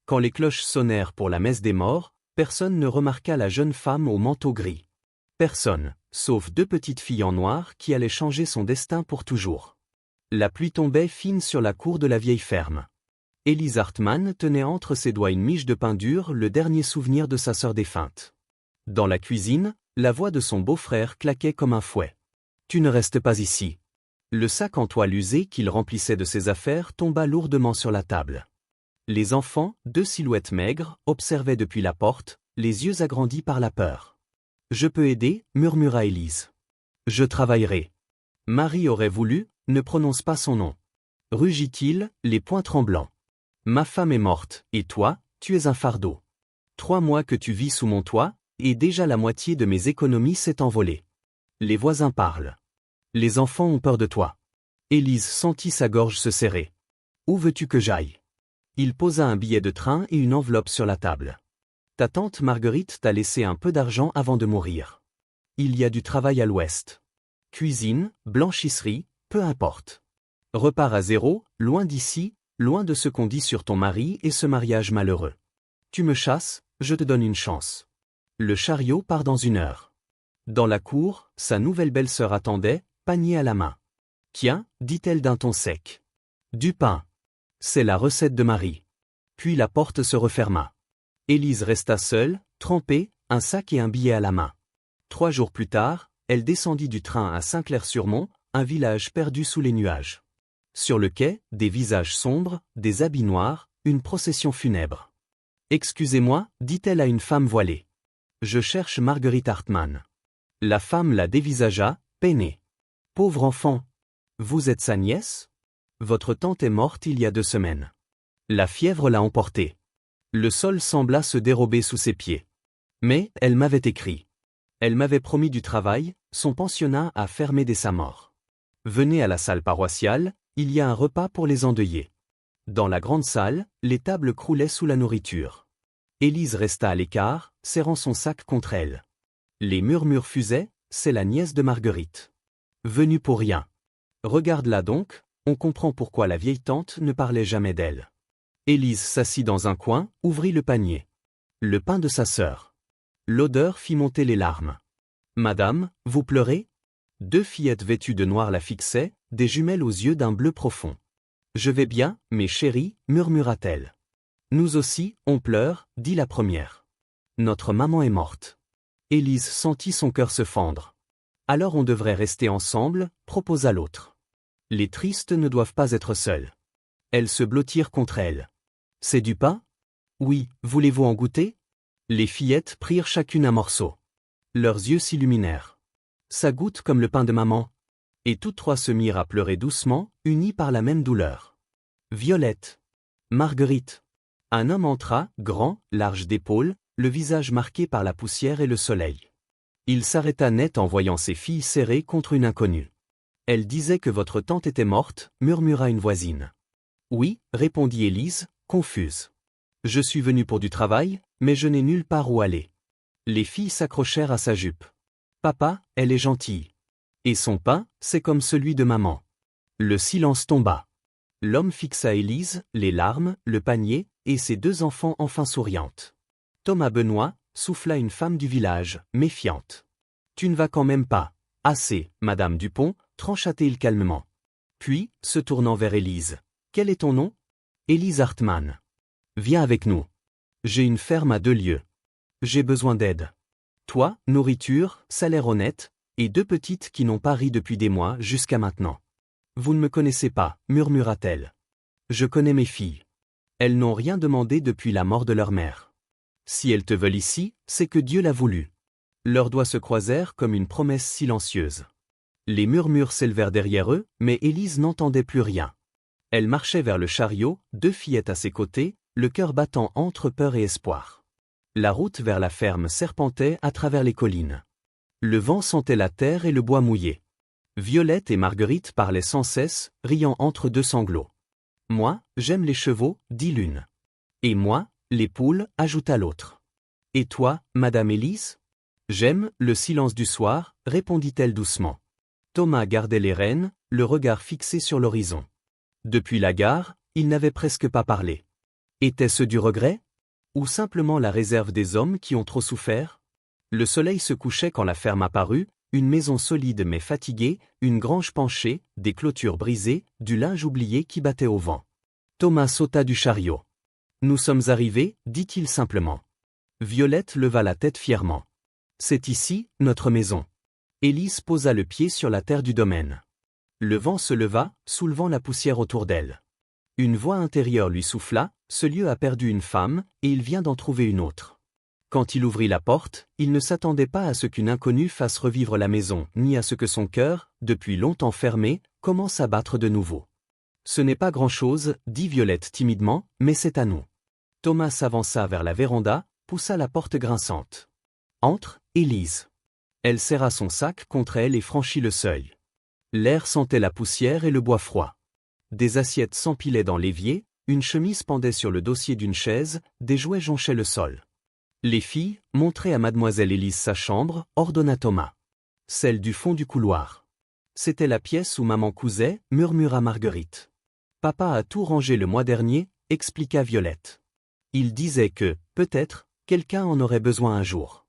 Quand les cloches sonnèrent pour la messe des morts, personne ne remarqua la jeune femme au manteau gris. Personne, sauf 2 petites filles en noir qui allaient changer son destin pour toujours. La pluie tombait fine sur la cour de la vieille ferme. Élise Hartmann tenait entre ses doigts une miche de pain dur, le dernier souvenir de sa sœur défunte. Dans la cuisine, la voix de son beau-frère claquait comme un fouet. « Tu ne restes pas ici. » Le sac en toile usé qu'il remplissait de ses affaires tomba lourdement sur la table. Les enfants, 2 silhouettes maigres, observaient depuis la porte, les yeux agrandis par la peur. « Je peux aider, » murmura Élise. « Je travaillerai. » Marie aurait voulu, ne prononce pas son nom. Rugit-il, les poings tremblants. « Ma femme est morte, et toi, tu es un fardeau. 3 mois que tu vis sous mon toit, et déjà la moitié de mes économies s'est envolée. Les voisins parlent. Les enfants ont peur de toi. » Élise sentit sa gorge se serrer. « Où veux-tu que j'aille ?» Il posa un billet de train et une enveloppe sur la table. « Ta tante Marguerite t'a laissé un peu d'argent avant de mourir. Il y a du travail à l'ouest. Cuisine, blanchisserie, peu importe. Repars à zéro, loin d'ici, loin de ce qu'on dit sur ton mari et ce mariage malheureux. Tu me chasses, je te donne une chance. » Le chariot part dans 1 heure. Dans la cour, sa nouvelle belle-sœur attendait, panier à la main. « Tiens, » dit-elle d'un ton sec. « Du pain. C'est la recette de Marie. » Puis la porte se referma. Élise resta seule, trempée, un sac et un billet à la main. 3 jours plus tard, elle descendit du train à Saint-Clair-sur-Mont, un village perdu sous les nuages. Sur le quai, des visages sombres, des habits noirs, une procession funèbre. « Excusez-moi, » dit-elle à une femme voilée. « Je cherche Marguerite Hartmann. » La femme la dévisagea, peinée. « Pauvre enfant. Vous êtes sa nièce ? Votre tante est morte il y a 2 semaines. La fièvre l'a emportée. » Le sol sembla se dérober sous ses pieds. Mais, elle m'avait écrit. Elle m'avait promis du travail, son pensionnat a fermé dès sa mort. Venez à la salle paroissiale, il y a un repas pour les endeuillés. Dans la grande salle, les tables croulaient sous la nourriture. Élise resta à l'écart, serrant son sac contre elle. Les murmures fusaient, c'est la nièce de Marguerite. Venue pour rien. Regarde-la donc, on comprend pourquoi la vieille tante ne parlait jamais d'elle. Élise s'assit dans un coin, ouvrit le panier. Le pain de sa sœur. L'odeur fit monter les larmes. « Madame, vous pleurez ?» 2 fillettes vêtues de noir la fixaient, des jumelles aux yeux d'un bleu profond. « Je vais bien, mes chéries, » murmura-t-elle. « Nous aussi, on pleure, » dit la première. « Notre maman est morte. » Élise sentit son cœur se fendre. « Alors on devrait rester ensemble, » proposa l'autre. « Les tristes ne doivent pas être seuls. » Elles se blottirent contre elle. « C'est du pain ? Oui, voulez-vous en goûter ?» Les fillettes prirent chacune un morceau. Leurs yeux s'illuminèrent. « Ça goûte comme le pain de maman. » Et toutes 3 se mirent à pleurer doucement, unies par la même douleur. Violette. Marguerite. Un homme entra, grand, large d'épaules, le visage marqué par la poussière et le soleil. Il s'arrêta net en voyant ses filles serrées contre une inconnue. « Elle disait que votre tante était morte, » murmura une voisine. « Oui, » répondit Élise, confuse. « Je suis venue pour du travail, mais je n'ai nulle part où aller. » Les filles s'accrochèrent à sa jupe. « Papa, elle est gentille. Et son pain, c'est comme celui de maman. » Le silence tomba. L'homme fixa Élise, les larmes, le panier, et ses 2 enfants enfin souriantes. Thomas Benoît, souffla une femme du village, méfiante. « Tu ne vas quand même pas. »« Assez, Madame Dupont, » trancha-t-il calmement. Puis, se tournant vers Élise. « Quel est ton nom ?»« Élise Hartmann. »« Viens avec nous. J'ai une ferme à 2 lieues. J'ai besoin d'aide. Toi, nourriture, salaire honnête, et 2 petites qui n'ont pas ri depuis des mois jusqu'à maintenant. »« Vous ne me connaissez pas, » murmura-t-elle. « Je connais mes filles. Elles n'ont rien demandé depuis la mort de leur mère. Si elles te veulent ici, c'est que Dieu l'a voulu. » Leurs doigts se croisèrent comme une promesse silencieuse. Les murmures s'élevèrent derrière eux, mais Élise n'entendait plus rien. Elle marchait vers le chariot, 2 fillettes à ses côtés, le cœur battant entre peur et espoir. La route vers la ferme serpentait à travers les collines. Le vent sentait la terre et le bois mouillé. Violette et Marguerite parlaient sans cesse, riant entre 2 sanglots. « Moi, j'aime les chevaux, » dit l'une. « Et moi, les poules, » ajouta l'autre. « Et toi, Madame Élise ? » « J'aime le silence du soir, » répondit-elle doucement. Thomas gardait les rênes, le regard fixé sur l'horizon. Depuis la gare, il n'avait presque pas parlé. Était-ce du regret? Ou simplement la réserve des hommes qui ont trop souffert? Le soleil se couchait quand la ferme apparut, une maison solide mais fatiguée, une grange penchée, des clôtures brisées, du linge oublié qui battait au vent. Thomas sauta du chariot. Nous sommes arrivés, dit-il simplement. Violette leva la tête fièrement. C'est ici, notre maison. Élise posa le pied sur la terre du domaine. Le vent se leva, soulevant la poussière autour d'elle. Une voix intérieure lui souffla, ce lieu a perdu une femme, et il vient d'en trouver une autre. Quand il ouvrit la porte, il ne s'attendait pas à ce qu'une inconnue fasse revivre la maison, ni à ce que son cœur, depuis longtemps fermé, commence à battre de nouveau. Ce n'est pas grand-chose, dit Violette timidement, mais c'est à nous. Thomas s'avança vers la véranda, poussa la porte grinçante. Entre, Élise. Elle serra son sac contre elle et franchit le seuil. L'air sentait la poussière et le bois froid. Des assiettes s'empilaient dans l'évier, une chemise pendait sur le dossier d'une chaise, des jouets jonchaient le sol. Les filles, montrez à mademoiselle Élise sa chambre, ordonna Thomas. Celle du fond du couloir. C'était la pièce où maman cousait, murmura Marguerite. Papa a tout rangé le mois dernier, expliqua Violette. Il disait que, peut-être, quelqu'un en aurait besoin un jour.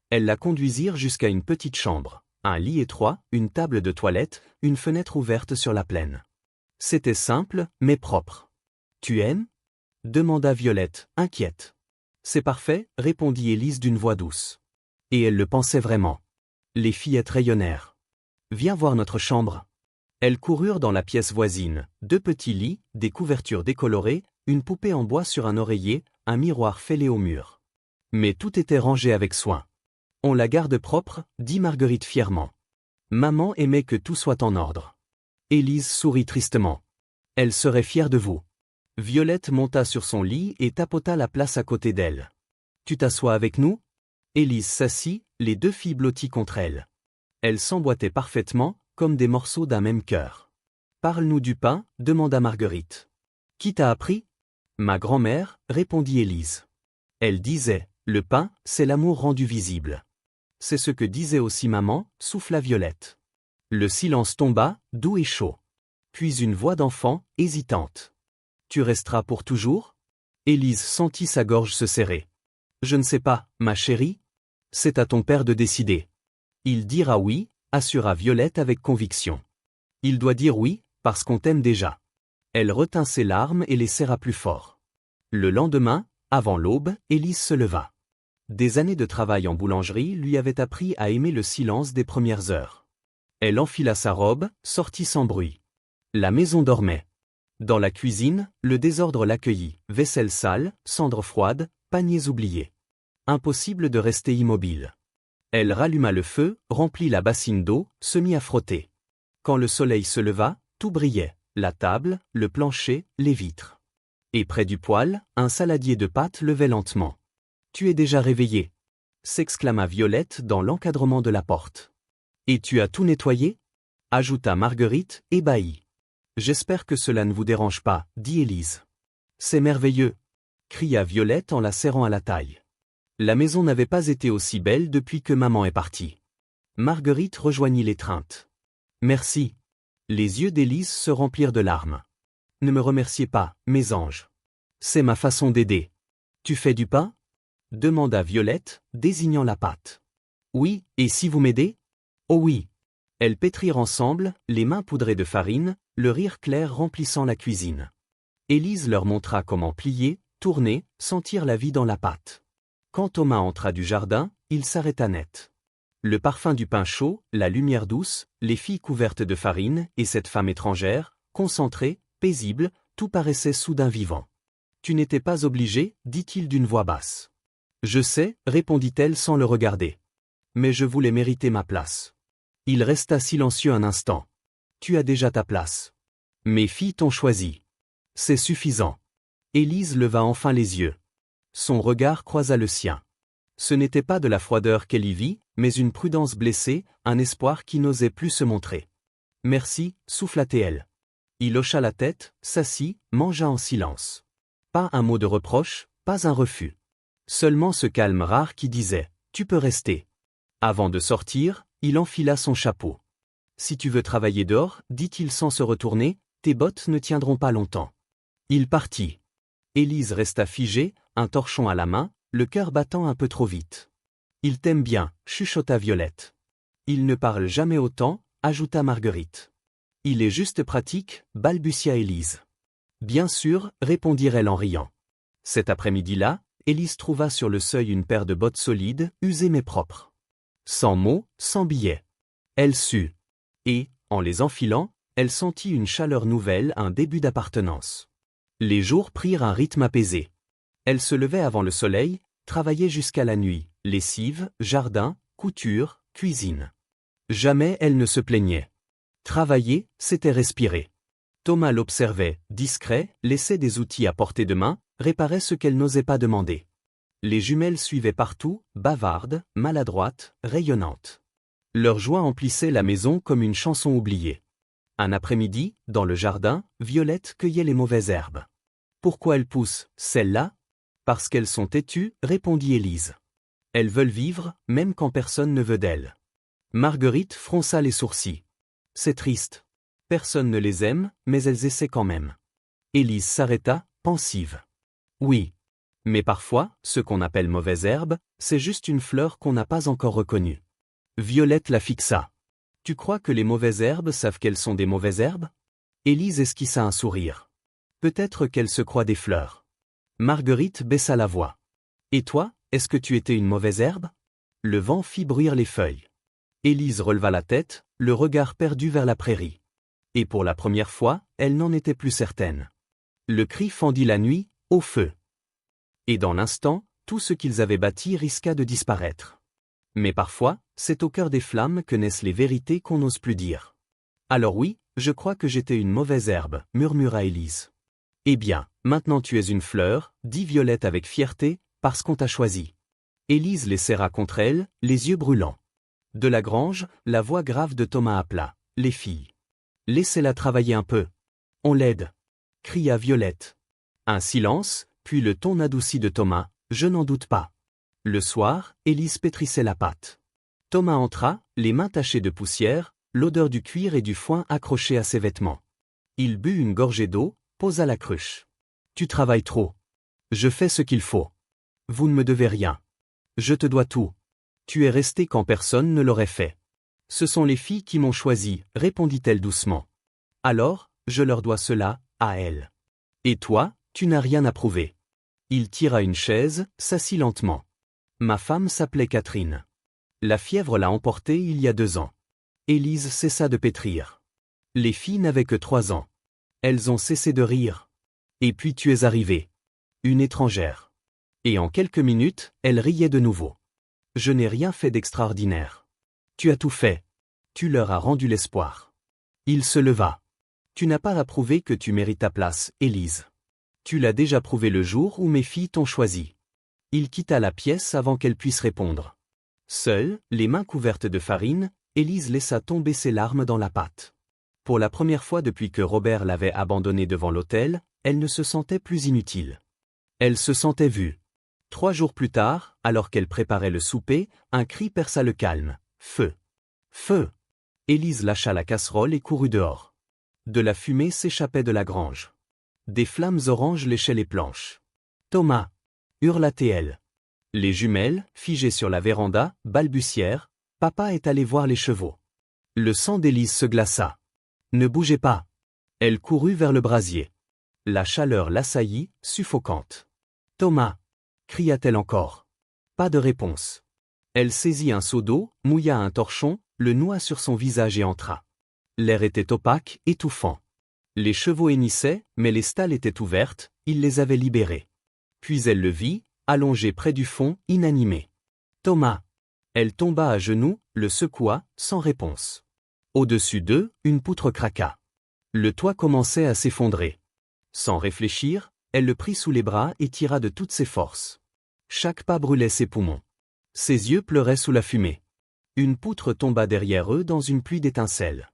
Elles la conduisirent jusqu'à une petite chambre, un lit étroit, une table de toilette, une fenêtre ouverte sur la plaine. C'était simple, mais propre. Tu aimes? Demanda Violette, inquiète. C'est parfait, répondit Élise d'une voix douce. Et elle le pensait vraiment. Les fillettes rayonnèrent. Viens voir notre chambre. Elles coururent dans la pièce voisine, 2 petits lits, des couvertures décolorées, une poupée en bois sur un oreiller, un miroir fêlé au mur. Mais tout était rangé avec soin. On la garde propre, dit Marguerite fièrement. Maman aimait que tout soit en ordre. Élise sourit tristement. Elle serait fière de vous. Violette monta sur son lit et tapota la place à côté d'elle. Tu t'assois avec nous? Élise s'assit, les 2 filles blotties contre elle. Elles s'emboîtaient parfaitement, comme des morceaux d'un même cœur. Parle-nous du pain, demanda Marguerite. Qui t'a appris? Ma grand-mère, répondit Élise. Elle disait, le pain, c'est l'amour rendu visible. C'est ce que disait aussi maman, souffla Violette. Le silence tomba, doux et chaud. Puis une voix d'enfant, hésitante. Tu resteras pour toujours? Élise sentit sa gorge se serrer. Je ne sais pas, ma chérie. C'est à ton père de décider. Il dira oui, assura Violette avec conviction. Il doit dire oui, parce qu'on t'aime déjà. Elle retint ses larmes et les serra plus fort. Le lendemain, avant l'aube, Élise se leva. Des années de travail en boulangerie lui avaient appris à aimer le silence des premières heures. Elle enfila sa robe, sortit sans bruit. La maison dormait. Dans la cuisine, le désordre l'accueillit, vaisselle sale, cendres froides, paniers oubliés. Impossible de rester immobile. Elle ralluma le feu, remplit la bassine d'eau, se mit à frotter. Quand le soleil se leva, tout brillait, la table, le plancher, les vitres. Et près du poêle, un saladier de pâtes levait lentement. « Tu es déjà réveillé » s'exclama Violette dans l'encadrement de la porte. « Et tu as tout nettoyé » ajouta Marguerite, ébahie. « J'espère que cela ne vous dérange pas, dit Élise. « C'est merveilleux » cria Violette en la serrant à la taille. La maison n'avait pas été aussi belle depuis que maman est partie. Marguerite rejoignit l'étreinte. « Merci. » Les yeux d'Élise se remplirent de larmes. « Ne me remerciez pas, mes anges. C'est ma façon d'aider. »« Tu fais du pain » demanda Violette, désignant la pâte. « Oui, et si vous m'aidez ?»« Oh oui. » Elles pétrirent ensemble, les mains poudrées de farine, le rire clair remplissant la cuisine. Élise leur montra comment plier, tourner, sentir la vie dans la pâte. Quand Thomas entra du jardin, il s'arrêta net. Le parfum du pain chaud, la lumière douce, les filles couvertes de farine, et cette femme étrangère, concentrée, paisible, tout paraissait soudain vivant. « Tu n'étais pas obligé, dit-il d'une voix basse. « Je sais, répondit-elle sans le regarder. Mais je voulais mériter ma place. » Il resta silencieux un instant. « Tu as déjà ta place. Mes filles t'ont choisi. C'est suffisant. » Élise leva enfin les yeux. Son regard croisa le sien. Ce n'était pas de la froideur qu'elle y vit, mais une prudence blessée, un espoir qui n'osait plus se montrer. « Merci, souffla-t-elle. Il hocha la tête, s'assit, mangea en silence. Pas un mot de reproche, pas un refus. Seulement ce calme rare qui disait « Tu peux rester ». Avant de sortir, il enfila son chapeau. « Si tu veux travailler dehors, dit-il sans se retourner, tes bottes ne tiendront pas longtemps. » Il partit. Élise resta figée, un torchon à la main, le cœur battant un peu trop vite. Il t'aime bien, chuchota Violette. Il ne parle jamais autant, ajouta Marguerite. Il est juste pratique, balbutia Élise. Bien sûr, répondit-elle en riant. Cet après-midi-là, Élise trouva sur le seuil une paire de bottes solides, usées mais propres. Sans mots, sans billets. Elle sut. Et, en les enfilant, elle sentit une chaleur nouvelle, un début d'appartenance. Les jours prirent un rythme apaisé. Elle se levait avant le soleil, travaillait jusqu'à la nuit, lessive, jardin, couture, cuisine. Jamais elle ne se plaignait. Travailler, c'était respirer. Thomas l'observait, discret, laissait des outils à portée de main, réparait ce qu'elle n'osait pas demander. Les jumelles suivaient partout, bavardes, maladroites, rayonnantes. Leur joie emplissait la maison comme une chanson oubliée. Un après-midi, dans le jardin, Violette cueillait les mauvaises herbes. Pourquoi elles poussent, celles-là? Parce qu'elles sont têtues, répondit Élise. Elles veulent vivre, même quand personne ne veut d'elles. Marguerite fronça les sourcils. C'est triste. Personne ne les aime, mais elles essaient quand même. Élise s'arrêta, pensive. Oui. Mais parfois, ce qu'on appelle mauvaise herbe, c'est juste une fleur qu'on n'a pas encore reconnue. Violette la fixa. Tu crois que les mauvaises herbes savent qu'elles sont des mauvaises herbes? Élise esquissa un sourire. Peut-être qu'elles se croient des fleurs. Marguerite baissa la voix. Et toi, est-ce que tu étais une mauvaise herbe? Le vent fit bruire les feuilles. Élise releva la tête, le regard perdu vers la prairie. Et pour la première fois, elle n'en était plus certaine. Le cri fendit la nuit, au feu. Et dans l'instant, tout ce qu'ils avaient bâti risqua de disparaître. Mais parfois, c'est au cœur des flammes que naissent les vérités qu'on n'ose plus dire. Alors oui, je crois que j'étais une mauvaise herbe, murmura Élise. Eh bien, maintenant tu es une fleur, dit Violette avec fierté, parce qu'on t'a choisi. Élise les serra contre elle, les yeux brûlants. De la grange, la voix grave de Thomas appela. Les filles. Laissez-la travailler un peu. On l'aide. Cria Violette. Un silence, puis le ton adouci de Thomas. Je n'en doute pas. Le soir, Élise pétrissait la pâte. Thomas entra, les mains tachées de poussière, l'odeur du cuir et du foin accrochée à ses vêtements. Il but une gorgée d'eau, posa la cruche. Tu travailles trop. Je fais ce qu'il faut. Vous ne me devez rien. Je te dois tout. Tu es resté quand personne ne l'aurait fait. Ce sont les filles qui m'ont choisi, répondit-elle doucement. Alors, je leur dois cela, à elles. Et toi, tu n'as rien à prouver. Il tira une chaise, s'assit lentement. Ma femme s'appelait Catherine. La fièvre l'a emportée il y a 2 ans. Élise cessa de pétrir. Les filles n'avaient que 3 ans. Elles ont cessé de rire. Et puis tu es arrivée. Une étrangère. Et en quelques minutes, elles riaient de nouveau. Je n'ai rien fait d'extraordinaire. Tu as tout fait. Tu leur as rendu l'espoir. Il se leva. Tu n'as pas à prouver que tu mérites ta place, Élise. Tu l'as déjà prouvé le jour où mes filles t'ont choisi. Il quitta la pièce avant qu'elle puisse répondre. Seule, les mains couvertes de farine, Élise laissa tomber ses larmes dans la pâte. Pour la première fois depuis que Robert l'avait abandonnée devant l'autel, elle ne se sentait plus inutile. Elle se sentait vue. 3 jours plus tard, alors qu'elle préparait le souper, un cri perça le calme. Feu! Feu! Élise lâcha la casserole et courut dehors. De la fumée s'échappait de la grange. Des flammes oranges léchaient les planches. Thomas! Hurla-t-elle. Les jumelles, figées sur la véranda, balbutièrent. Papa est allé voir les chevaux. Le sang d'Élise se glaça. Ne bougez pas. Elle courut vers le brasier. La chaleur l'assaillit, suffocante. Thomas! Cria-t-elle encore. Pas de réponse. Elle saisit un seau d'eau, mouilla un torchon, le noua sur son visage et entra. L'air était opaque, étouffant. Les chevaux hennissaient, mais les stalles étaient ouvertes, il les avait libérés. Puis elle le vit, allongé près du fond, inanimé. Thomas! Elle tomba à genoux, le secoua, sans réponse. Au-dessus d'eux, une poutre craqua. Le toit commençait à s'effondrer. Sans réfléchir, elle le prit sous les bras et tira de toutes ses forces. Chaque pas brûlait ses poumons. Ses yeux pleuraient sous la fumée. Une poutre tomba derrière eux dans une pluie d'étincelles.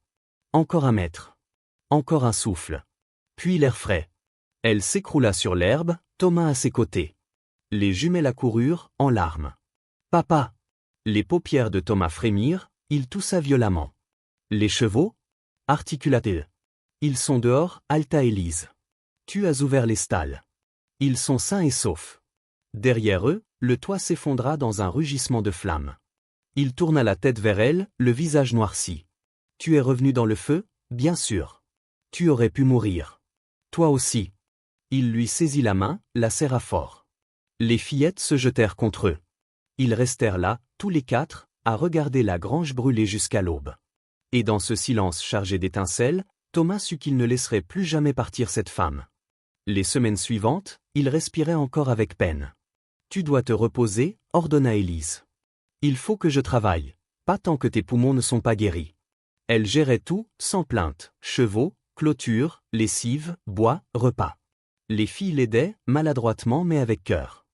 Encore un mètre. Encore un souffle. Puis l'air frais. Elle s'écroula sur l'herbe, Thomas à ses côtés. Les jumelles accoururent, en larmes. Papa! Les paupières de Thomas frémirent, il toussa violemment. Les chevaux? Articula-t-il. Ils sont dehors, haleta Élise. Tu as ouvert les stalles. Ils sont sains et saufs. Derrière eux, le toit s'effondra dans un rugissement de flammes. Il tourna la tête vers elle, le visage noirci. « Tu es revenu dans le feu, bien sûr. Tu aurais pu mourir. Toi aussi. » Il lui saisit la main, la serra fort. Les fillettes se jetèrent contre eux. Ils restèrent là, tous les quatre, à regarder la grange brûler jusqu'à l'aube. Et dans ce silence chargé d'étincelles, Thomas sut qu'il ne laisserait plus jamais partir cette femme. Les semaines suivantes, il respirait encore avec peine. « Tu dois te reposer, » ordonna Élise. « Il faut que je travaille, pas tant que tes poumons ne sont pas guéris. » Elle gérait tout, sans plainte, chevaux, clôture, lessive, bois, repas. Les filles l'aidaient, maladroitement mais avec cœur.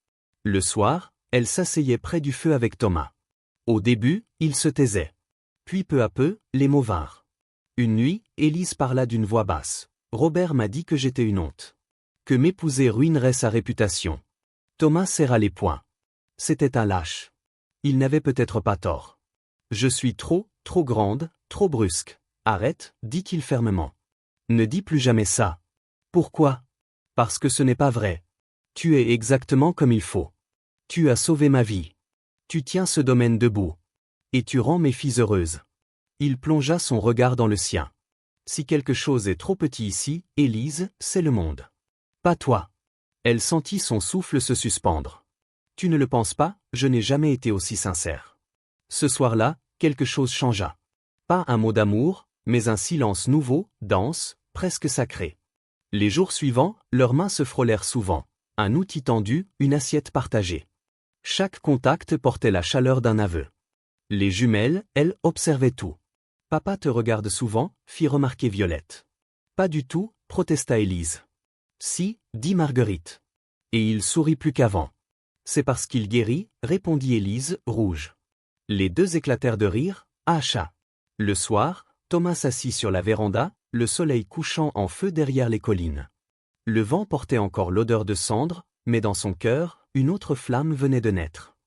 Le soir, elle s'asseyait près du feu avec Thomas. Au début, il se taisait. Puis peu à peu, les mots vinrent. Une nuit, Élise parla d'une voix basse. « Robert m'a dit que j'étais une honte. Que m'épouser ruinerait sa réputation. » Thomas serra les poings. C'était un lâche. Il n'avait peut-être pas tort. « Je suis trop grande, trop brusque. Arrête, » dit-il fermement. « Ne dis plus jamais ça. » Pourquoi ? Parce que ce n'est pas vrai. Tu es exactement comme il faut. Tu as sauvé ma vie. Tu tiens ce domaine debout. Et tu rends mes filles heureuses. Il plongea son regard dans le sien. Si quelque chose est trop petit ici, Élise, c'est le monde. Pas toi. Elle sentit son souffle se suspendre. Tu ne le penses pas, je n'ai jamais été aussi sincère. Ce soir-là, quelque chose changea. Pas un mot d'amour, mais un silence nouveau, dense, presque sacré. Les jours suivants, leurs mains se frôlèrent souvent. Un outil tendu, une assiette partagée. Chaque contact portait la chaleur d'un aveu. Les jumelles, elles, observaient tout. « Papa te regarde souvent » fit remarquer Violette. « Pas du tout » protesta Élise. « Si » dit Marguerite. Et il sourit plus qu'avant. « C'est parce qu'il guérit » répondit Élise, rouge. Les deux éclatèrent de rire, à chat. Le soir, Thomas s'assit sur la véranda, le soleil couchant en feu derrière les collines. Le vent portait encore l'odeur de cendre, mais dans son cœur, une autre flamme venait de naître.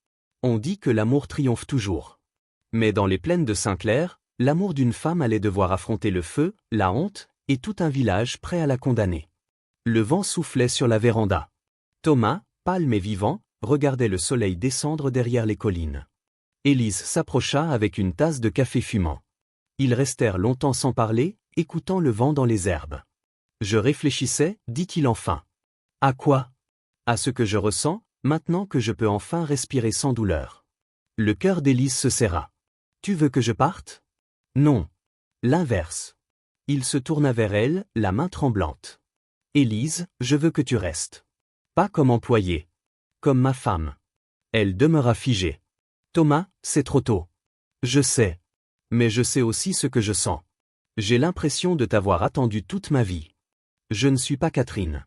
On dit que l'amour triomphe toujours. Mais dans les plaines de Saint-Clair, l'amour d'une femme allait devoir affronter le feu, la honte, et tout un village prêt à la condamner. Le vent soufflait sur la véranda. Thomas, pâle mais vivant, regardait le soleil descendre derrière les collines. Élise s'approcha avec une tasse de café fumant. Ils restèrent longtemps sans parler, écoutant le vent dans les herbes. « Je réfléchissais, » dit-il enfin. « À quoi ? À ce que je ressens, maintenant que je peux enfin respirer sans douleur. » Le cœur d'Élise se serra. « Tu veux que je parte ? » Non. L'inverse. Il se tourna vers elle, la main tremblante. « Élise, je veux que tu restes. Pas comme employée. Comme ma femme. » Elle demeura figée. « Thomas, c'est trop tôt. Je sais. Mais je sais aussi ce que je sens. J'ai l'impression de t'avoir attendu toute ma vie. Je ne suis pas Catherine.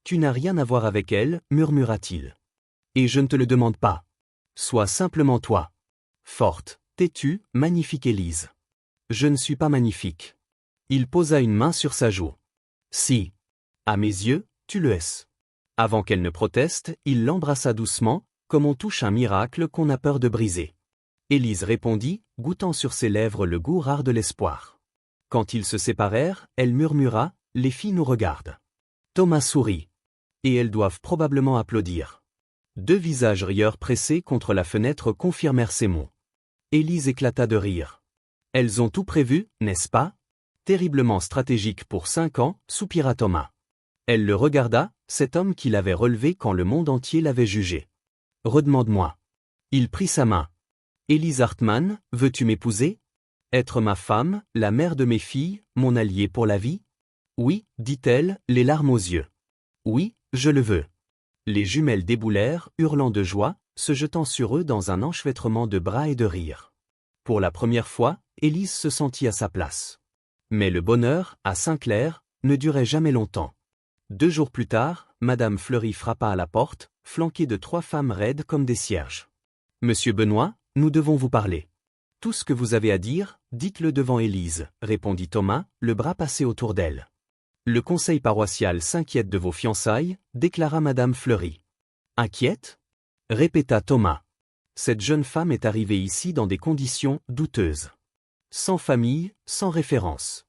Tu n'as rien à voir avec elle, murmura-t-il. Et je ne te le demande pas. Sois simplement toi. Forte, têtue, magnifique Élise. Je ne suis pas magnifique. » Il posa une main sur sa joue. « Si. À mes yeux, tu le es. » Avant qu'elle ne proteste, il l'embrassa doucement, comme on touche un miracle qu'on a peur de briser. Élise répondit, goûtant sur ses lèvres le goût rare de l'espoir. Quand ils se séparèrent, elle murmura, « Les filles nous regardent. » Thomas sourit. Et elles doivent probablement applaudir. Deux visages rieurs pressés contre la fenêtre confirmèrent ces mots. Élise éclata de rire. « Elles ont tout prévu, n'est-ce pas ? Terriblement stratégique pour 5 ans, soupira Thomas. Elle le regarda, cet homme qui l'avait relevé quand le monde entier l'avait jugé. « Redemande-moi. » Il prit sa main. « Élise Hartmann, veux-tu m'épouser ? Être ma femme, la mère de mes filles, mon allié pour la vie ? » Oui, dit-elle, les larmes aux yeux. Oui, je le veux. Les jumelles déboulèrent, hurlant de joie, se jetant sur eux dans un enchevêtrement de bras et de rires. Pour la première fois, Élise se sentit à sa place. Mais le bonheur, à Saint-Clair, ne durait jamais longtemps. 2 jours plus tard, Madame Fleury frappa à la porte, flanquée de 3 femmes raides comme des cierges. « Monsieur Benoît, nous devons vous parler. »« Tout ce que vous avez à dire, dites-le devant Élise, » répondit Thomas, le bras passé autour d'elle. « Le conseil paroissial s'inquiète de vos fiançailles, » déclara Madame Fleury. « Inquiète ?» répéta Thomas. « Cette jeune femme est arrivée ici dans des conditions douteuses. Sans famille, sans référence.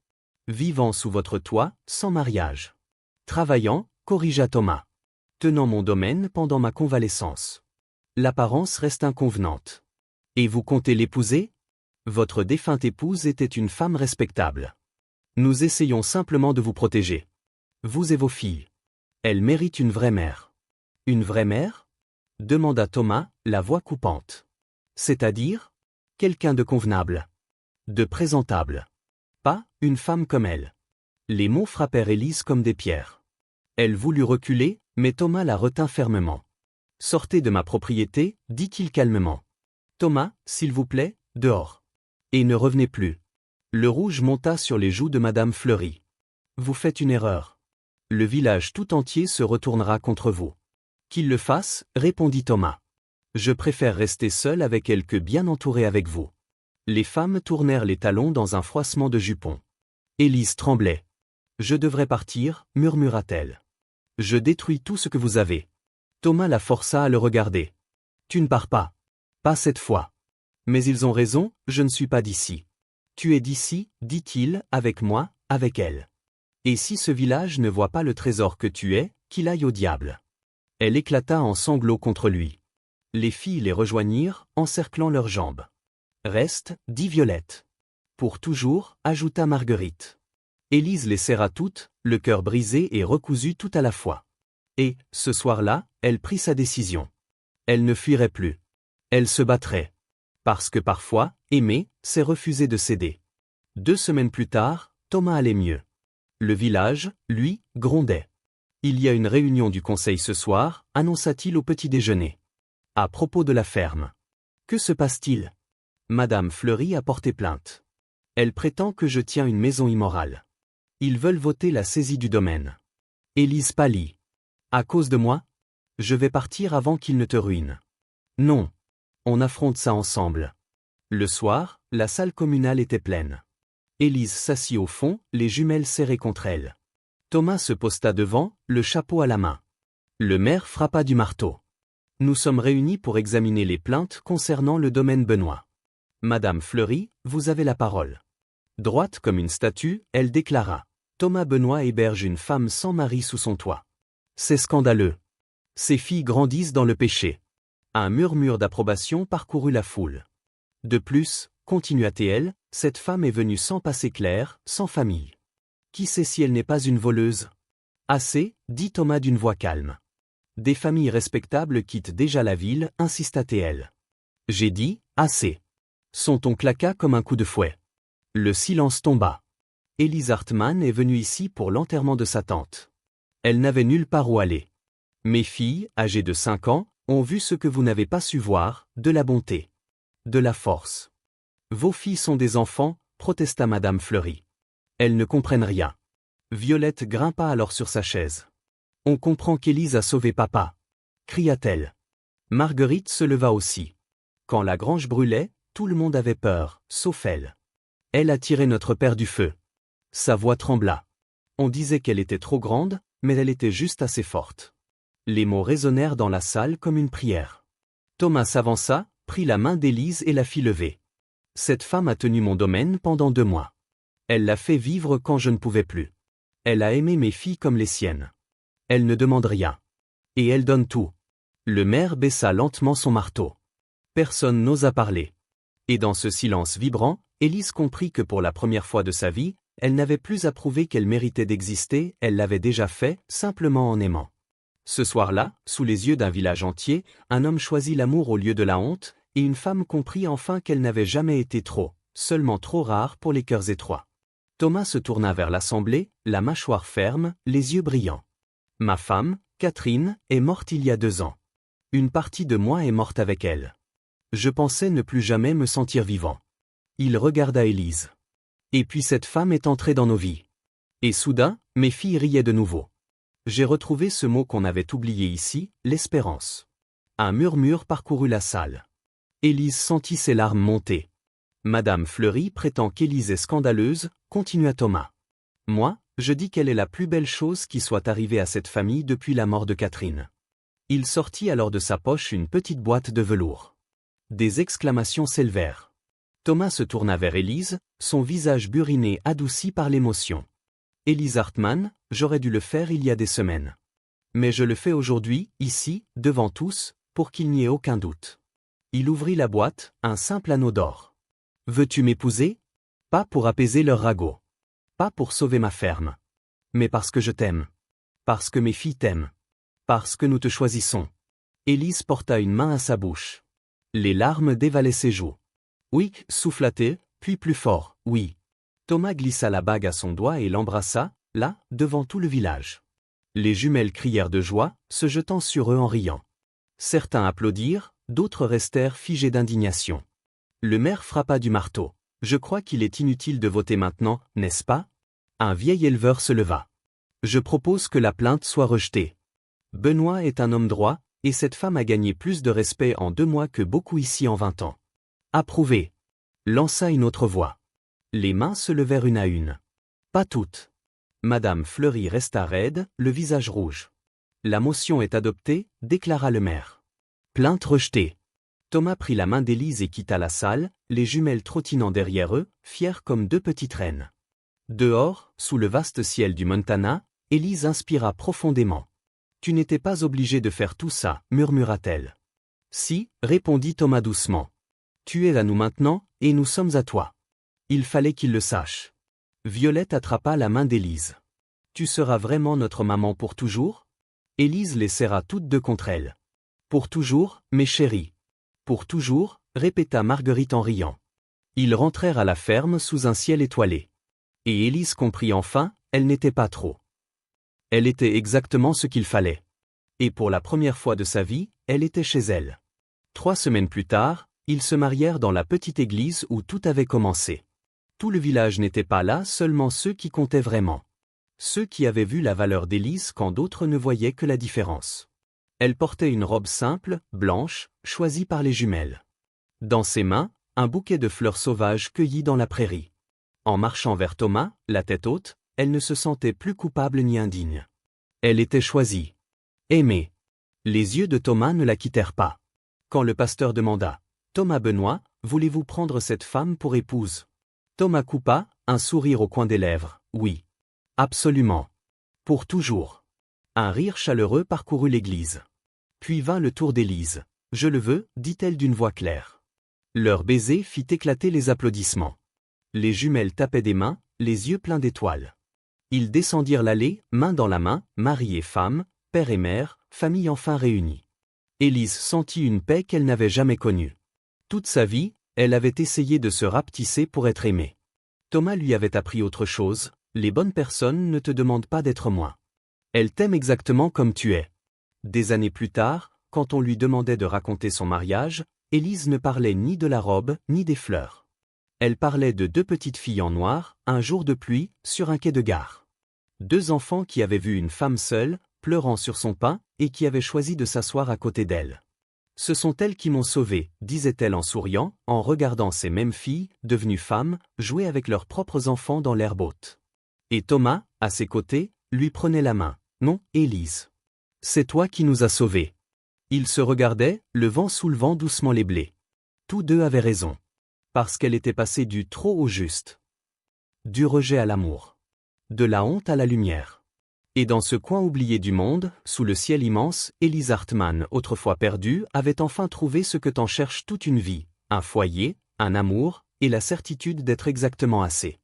Vivant sous votre toit, sans mariage. Travaillant, corrigea Thomas. tenant mon domaine pendant ma convalescence. L'apparence reste inconvenante. Et vous comptez l'épouser? Votre défunte épouse était une femme respectable. Nous essayons simplement de vous protéger. Vous et vos filles. Elle mérite une vraie mère. Une vraie mère? Demanda Thomas, la voix coupante. C'est-à-dire? Quelqu'un de convenable. De présentable. Pas une femme comme elle. Les mots frappèrent Élise comme des pierres. Elle voulut reculer, mais Thomas la retint fermement. Sortez de ma propriété, dit-il calmement. Thomas, s'il vous plaît, dehors. Et ne revenez plus. Le rouge monta sur les joues de Madame Fleury. Vous faites une erreur. Le village tout entier se retournera contre vous. Qu'il le fasse, répondit Thomas. Je préfère rester seul avec elle que bien entouré avec vous. Les femmes tournèrent les talons dans un froissement de jupons. Élise tremblait. Je devrais partir, murmura-t-elle. Je détruis tout ce que vous avez. Thomas la força à le regarder. Tu ne pars pas. Pas cette fois. Mais ils ont raison, je ne suis pas d'ici. Tu es d'ici, dit-il, avec moi, avec elle. Et si ce village ne voit pas le trésor que tu es, qu'il aille au diable. Elle éclata en sanglots contre lui. Les filles les rejoignirent, encerclant leurs jambes. Reste, dit Violette. Pour toujours, ajouta Marguerite. Élise les serra toutes, le cœur brisé et recousu tout à la fois. Et, ce soir-là, elle prit sa décision. Elle ne fuirait plus. Elle se battrait. Parce que parfois, aimer, c'est refuser de céder. 2 semaines plus tard, Thomas allait mieux. Le village, lui, grondait. Il y a une réunion du conseil ce soir, annonça-t-il au petit déjeuner. À propos de la ferme. Que se passe-t-il? Madame Fleury a porté plainte. Elle prétend que je tiens une maison immorale. Ils veulent voter la saisie du domaine. Élise pâlit. À cause de moi? Je vais partir avant qu'il ne te ruine. Non. On affronte ça ensemble. Le soir, la salle communale était pleine. Élise s'assit au fond, les jumelles serrées contre elle. Thomas se posta devant, le chapeau à la main. Le maire frappa du marteau. Nous sommes réunis pour examiner les plaintes concernant le domaine Benoît. Madame Fleury, vous avez la parole. Droite comme une statue, elle déclara. Thomas Benoît héberge une femme sans mari sous son toit. C'est scandaleux. Ses filles grandissent dans le péché. Un murmure d'approbation parcourut la foule. De plus, continua-t-elle, cette femme est venue sans passé clair, sans famille. Qui sait si elle n'est pas une voleuse? Assez, dit Thomas d'une voix calme. Des familles respectables quittent déjà la ville, insista-t-elle. J'ai dit, assez. Son ton claqua comme un coup de fouet. Le silence tomba. Élise Hartmann est venue ici pour l'enterrement de sa tante. Elle n'avait nulle part où aller. Mes filles, âgées de 5 ans, ont vu ce que vous n'avez pas su voir, de la bonté. De la force. Vos filles sont des enfants, protesta Madame Fleury. Elles ne comprennent rien. Violette grimpa alors sur sa chaise. On comprend qu'Élise a sauvé papa. Cria-t-elle. Marguerite se leva aussi. Quand la grange brûlait, tout le monde avait peur, sauf elle. Elle a tiré notre père du feu. Sa voix trembla. On disait qu'elle était trop grande, mais elle était juste assez forte. Les mots résonnèrent dans la salle comme une prière. Thomas s'avança, prit la main d'Élise et la fit lever. Cette femme a tenu mon domaine pendant 2 mois. Elle l'a fait vivre quand je ne pouvais plus. Elle a aimé mes filles comme les siennes. Elle ne demande rien. Et elle donne tout. Le maire baissa lentement son marteau. Personne n'osa parler. Et dans ce silence vibrant, Élise comprit que pour la première fois de sa vie, elle n'avait plus à prouver qu'elle méritait d'exister, elle l'avait déjà fait, simplement en aimant. Ce soir-là, sous les yeux d'un village entier, un homme choisit l'amour au lieu de la honte, et une femme comprit enfin qu'elle n'avait jamais été trop, seulement trop rare pour les cœurs étroits. Thomas se tourna vers l'assemblée, la mâchoire ferme, les yeux brillants. Ma femme, Catherine, est morte il y a 2 ans. Une partie de moi est morte avec elle. Je pensais ne plus jamais me sentir vivant. Il regarda Élise. Et puis cette femme est entrée dans nos vies. Et soudain, mes filles riaient de nouveau. J'ai retrouvé ce mot qu'on avait oublié ici, l'espérance. Un murmure parcourut la salle. Élise sentit ses larmes monter. Madame Fleury prétend qu'Élise est scandaleuse, continua Thomas. Moi, je dis qu'elle est la plus belle chose qui soit arrivée à cette famille depuis la mort de Catherine. Il sortit alors de sa poche une petite boîte de velours. Des exclamations s'élevèrent. Thomas se tourna vers Élise, son visage buriné adouci par l'émotion. Élise Hartmann, j'aurais dû le faire il y a des semaines. Mais je le fais aujourd'hui, ici, devant tous, pour qu'il n'y ait aucun doute. Il ouvrit la boîte, un simple anneau d'or. Veux-tu m'épouser? Pas pour apaiser leur ragot. Pas pour sauver ma ferme. Mais parce que je t'aime. Parce que mes filles t'aiment. Parce que nous te choisissons. Élise porta une main à sa bouche. Les larmes dévalaient ses joues. Oui, souffla-t-elle, puis plus fort, oui. Thomas glissa la bague à son doigt et l'embrassa, là, devant tout le village. Les jumelles crièrent de joie, se jetant sur eux en riant. Certains applaudirent, d'autres restèrent figés d'indignation. Le maire frappa du marteau. Je crois qu'il est inutile de voter maintenant, n'est-ce pas? Un vieil éleveur se leva. Je propose que la plainte soit rejetée. Benoît est un homme droit, et cette femme a gagné plus de respect en 2 mois que beaucoup ici en 20 ans. Approuvé. Lança une autre voix. Les mains se levèrent une à une. Pas toutes. Madame Fleury resta raide, le visage rouge. La motion est adoptée, déclara le maire. Plainte rejetée. Thomas prit la main d'Élise et quitta la salle, les jumelles trottinant derrière eux, fières comme 2 petites reines. Dehors, sous le vaste ciel du Montana, Élise inspira profondément. Tu n'étais pas obligé de faire tout ça, murmura-t-elle. Si, répondit Thomas doucement. Tu es à nous maintenant, et nous sommes à toi. Il fallait qu'il le sache. Violette attrapa la main d'Élise. Tu seras vraiment notre maman pour toujours? Élise les serra toutes deux contre elle. Pour toujours, mes chéris. Pour toujours, répéta Marguerite en riant. Ils rentrèrent à la ferme sous un ciel étoilé. Et Élise comprit enfin, elle n'était pas trop. Elle était exactement ce qu'il fallait. Et pour la première fois de sa vie, elle était chez elle. 3 semaines plus tard, ils se marièrent dans la petite église où tout avait commencé. Tout le village n'était pas là, seulement ceux qui comptaient vraiment. Ceux qui avaient vu la valeur d'Élise quand d'autres ne voyaient que la différence. Elle portait une robe simple, blanche, choisie par les jumelles. Dans ses mains, un bouquet de fleurs sauvages cueillies dans la prairie. En marchant vers Thomas, la tête haute, elle ne se sentait plus coupable ni indigne. Elle était choisie. Aimée. Les yeux de Thomas ne la quittèrent pas. Quand le pasteur demanda « Thomas Benoît, voulez-vous prendre cette femme pour épouse ?» Thomas coupa, un sourire au coin des lèvres. « Oui. Absolument. Pour toujours. » Un rire chaleureux parcourut l'église. Puis vint le tour d'Élise. « Je le veux, dit-elle d'une voix claire. » Leur baiser fit éclater les applaudissements. Les jumelles tapaient des mains, les yeux pleins d'étoiles. Ils descendirent l'allée, main dans la main, mari et femme, père et mère, famille enfin réunie. Élise sentit une paix qu'elle n'avait jamais connue. Toute sa vie, elle avait essayé de se rapetisser pour être aimée. Thomas lui avait appris autre chose, les bonnes personnes ne te demandent pas d'être moins. Elles t'aiment exactement comme tu es. Des années plus tard, quand on lui demandait de raconter son mariage, Élise ne parlait ni de la robe, ni des fleurs. Elle parlait de 2 petites filles en noir, un jour de pluie, sur un quai de gare. 2 enfants qui avaient vu une femme seule, pleurant sur son pain, et qui avaient choisi de s'asseoir à côté d'elle. Ce sont elles qui m'ont sauvée, disait-elle en souriant, en regardant ces mêmes filles, devenues femmes, jouer avec leurs propres enfants dans l'herbe haute. Et Thomas, à ses côtés, lui prenait la main. Non, Élise. C'est toi qui nous as sauvés. Ils se regardaient, le vent soulevant doucement les blés. Tous deux avaient raison. Parce qu'elle était passée du trop au juste. Du rejet à l'amour. De la honte à la lumière. Et dans ce coin oublié du monde, sous le ciel immense, Élise Hartmann, autrefois perdue, avait enfin trouvé ce que t'en cherches toute une vie, un foyer, un amour, et la certitude d'être exactement assez.